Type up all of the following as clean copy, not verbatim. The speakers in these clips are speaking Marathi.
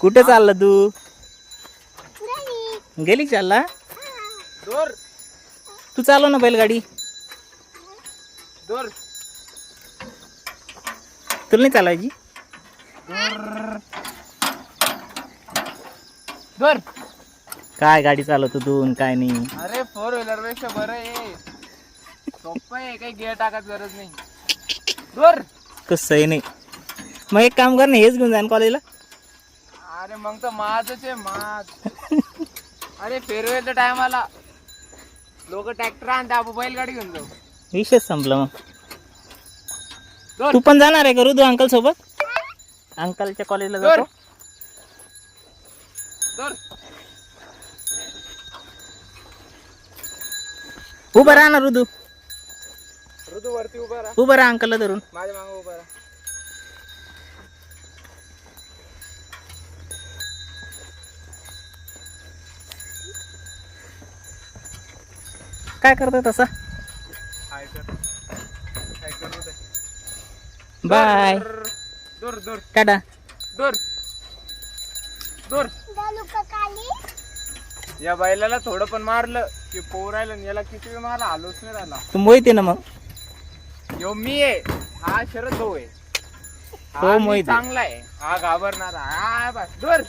कुठे चालला तू? गेली चालला? दूर तू चालव ना बैलगाडी. दूर तुला नाही चालवायची? दूर. काय गाडी चालवतो तू आणि काय नाही? अरे 4 व्हीलर पेक्षा बरं आहे. सोपं आहे, काही गिअर टाकायची गरज नाही. दूर. कसंही नाही. मग एक काम कर ना, हेच घेऊन जा ना कॉलेजला. अरे मग तर माझच आहे माझ. अरे फेरवेलच्या टायमाला लोक ट्रॅक्टर आणते, आपण बैलगाडी घेऊन जाऊ. विषयच संपला. मग दूर. तू पण जाणार आहे का रुदू अंकल सोबत? अंकलच्या कॉलेजला जातो. दूर. उभं राहा ना रुदू. ऋतू वरती उभा राहा, उभं राहा अंकलला धरून. माझ्या मागे उभा राहा. काय करतोय तसा? हाय कर, हाय कर ऋतू. बाय. दूर दूर टाटा. दूर दूर. या बैलाला थोडं पण मारलं की पोरायला, याला किती वेळ मारला आलोच नाही राहिला. तू मोहित आहे ना मग? यो मी आहे, हा शरद भाऊ आहे. तो हा मोहित आहे. चांगला आहे, हा घाबरणार. हा बस दूर.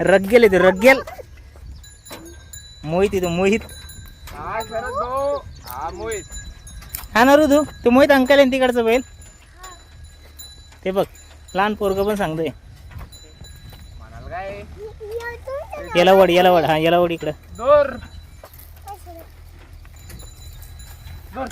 रग्गेल आहे ते, रग्गेल. मोहित आहे तो, मोहित. हा शरद भाऊ, हा मोहित. हा ना रुदू, तो मोहित अंकल आहे तिकडचं बैल. ते बघ लहान पोरग पण सांगतोय. म्हणाल काय याला वड, याला वड. हा याला वड इकडं. दूर दूर.